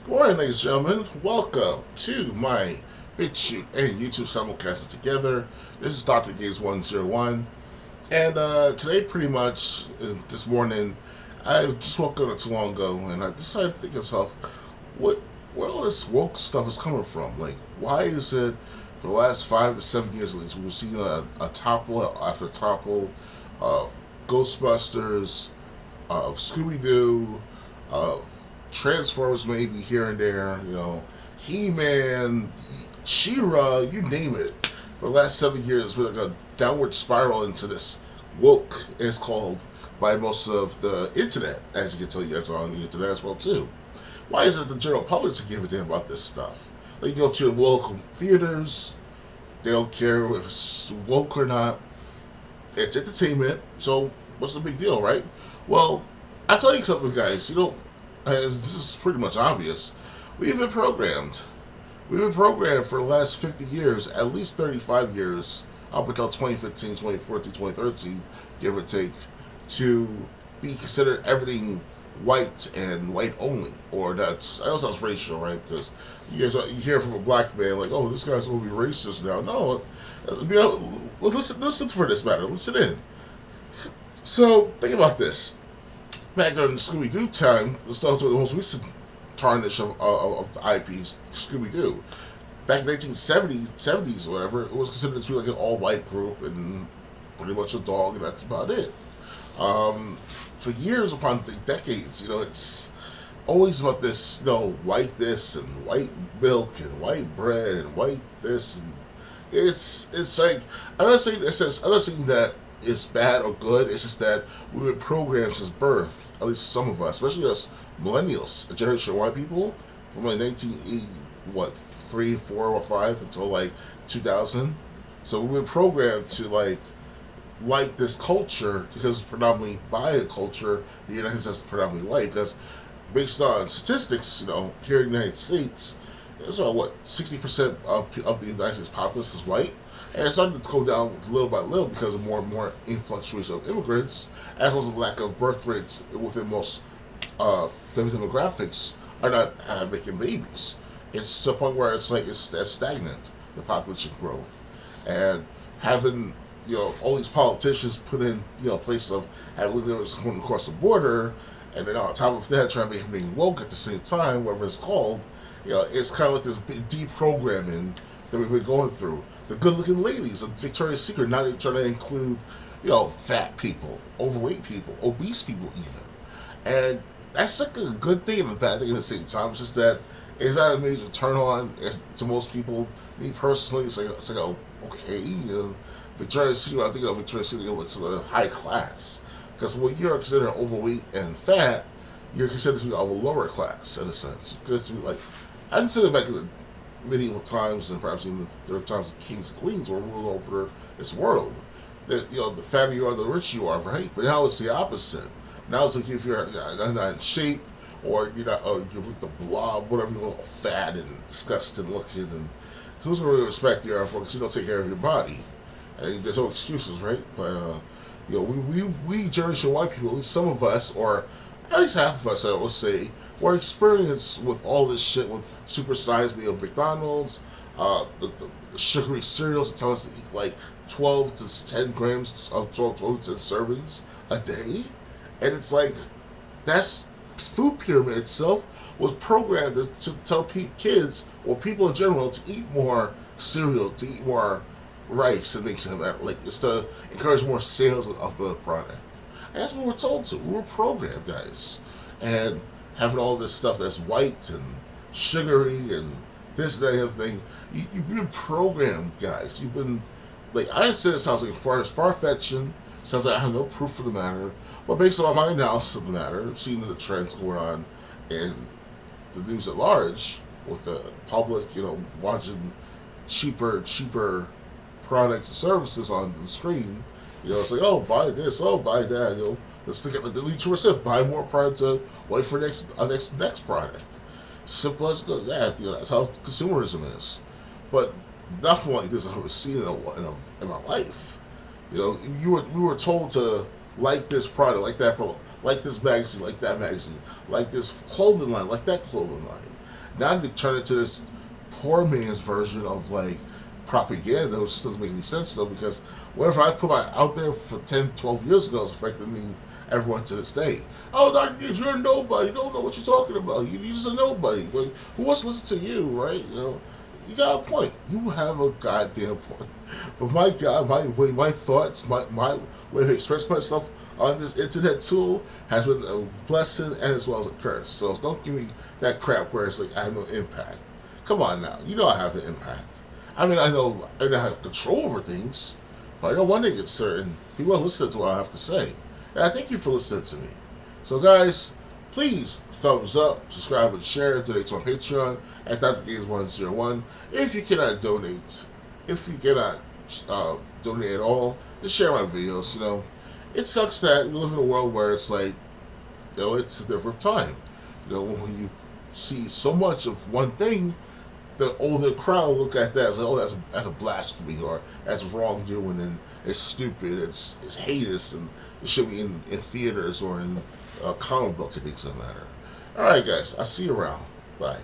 Good morning, ladies and gentlemen. Welcome to my BitChute and YouTube simulcast together. This is Dr. Gaze 101. And today, pretty much, this morning, I just woke up not too long ago and I decided to think to myself, what, where all this woke stuff is coming from? Like, why is it for the last 5 to 7 years at least, we've seen a topple after topple of Ghostbusters, of Scooby Doo, of Transformers, maybe here and there. He Man, She-Ra, you name it. For the last 7 years, it's been like a downward spiral into this woke, as called by most of the internet, as you can tell you guys on the internet as well too. Why is it the general public to give a damn about this stuff? Like, you go to local theaters, they don't care if it's woke or not. It's entertainment, so what's the big deal, right? Well, I tell you something, guys. This is pretty much obvious. We've been programmed. We've been programmed for the last 50 years, at least 35 years, up until 2015, 2014, 2013, give or take, to be considered everything white and white only. Or I know sounds racial, right? Because you hear from a black man, like, oh, this guy's going to be racist now. No, listen for this matter. Listen in. So, think about this. Back during Scooby Doo time, the stuff was the most recent tarnish of the IP's Scooby Doo. Back in 1970s, 70s or whatever, it was considered to be like an all white group and pretty much a dog, and that's about it. Um, for years upon decades, it's always about this, white this and white milk and white bread and white this, and it's like I'm not saying that it's bad or good. It's just that we've been programmed since birth. At least some of us, especially us millennials, a generation of white people, from like 1980, what, 3, 4, or 5 until like 2000. So we've been programmed to like this culture because it's predominantly by a culture. The United States is predominantly white because based on statistics, here in the United States, it's about what 60% of the United States populace is white, and it's starting to go down little by little because of more and more influxuation of immigrants, as well as the lack of birth rates within most demographics are not making babies. It's to the point where it's like it's stagnant, the population growth, and having all these politicians put in place of having illegals coming across the border, and then on top of that, trying to make him being woke at the same time, whatever it's called. It's kind of like this big deprogramming that we've been going through. The good-looking ladies of Victoria's Secret now they try to include, fat people, overweight people, obese people even, and that's like a good thing and a bad thing at the same time. It's just that it's not a major turn on to most people. Me personally, it's like okay, Victoria's Secret. I think of Victoria's Secret looks sort of high class because when you're considered overweight and fat, you're considered to be of a lower class in a sense. Because to be like, I consider back in the medieval times and perhaps even the times of kings and queens were ruled over this world. That the fatter you are, the richer you are, right? But now it's the opposite. Now it's like if you're not in shape or you're not, you're with the blob, whatever you want, fat and disgusting looking, and who's gonna really respect you for because you don't take care of your body? And there's no excuses, right? But we generation white people, at least some of us, or at least half of us, I would say, were experienced with all this shit with super size meal McDonald's, the sugary cereals that tell us to eat like 12 to 10 grams of 12 to 10 servings a day, and it's like that's food pyramid itself was programmed to tell kids or people in general to eat more cereal, to eat more rice and things like that. Like it's to encourage more sales of the product. And that's what we're told to. We're programmed, guys. And having all this stuff that's white and sugary and this and that and other thing, you've been programmed, guys. You've been like I said, it sounds like far fetched. Sounds like I have no proof of the matter. But based on my analysis of the matter, seeing the trends going on in the news at large, with the public, watching cheaper products and services on the screen. It's like, oh, buy this, oh, buy that. Let's look at the lead tourist buy more product to wait for next product. Simple as it goes. That's how consumerism is. But nothing like this I've ever seen in my life. We were told to like this product, like that product, like this magazine, like that magazine, like this clothing line, like that clothing line. Now they turn it to this poor man's version of like propaganda, which doesn't make any sense though, because whatever I put out there for 10, 12 years ago is affecting everyone to this day. Oh, Dr. Gibbs, you're a nobody. You don't know what you're talking about. You're just a nobody. But who wants to listen to you, right? You got a point. You have a goddamn point. But my God, my thoughts, my way to express myself on this internet tool has been a blessing and as well as a curse. So don't give me that crap where it's like I have no impact. Come on now, you know I have the impact. I mean, I know I don't have control over things, but I know one thing is certain: people are listening to what I have to say, and I thank you for listening to me. So, guys, please thumbs up, subscribe, and share. Donate to my Patreon at DrGames101. If you cannot donate, if you cannot donate at all, just share my videos. It sucks that we live in a world where it's like, it's a different time. When you see so much of one thing, the older crowd look at that as like, oh, that's a blasphemy, or that's wrongdoing, and it's stupid, it's heinous, and it should be in theaters or in comic book, it doesn't matter. All right, guys, I'll see you around. Bye.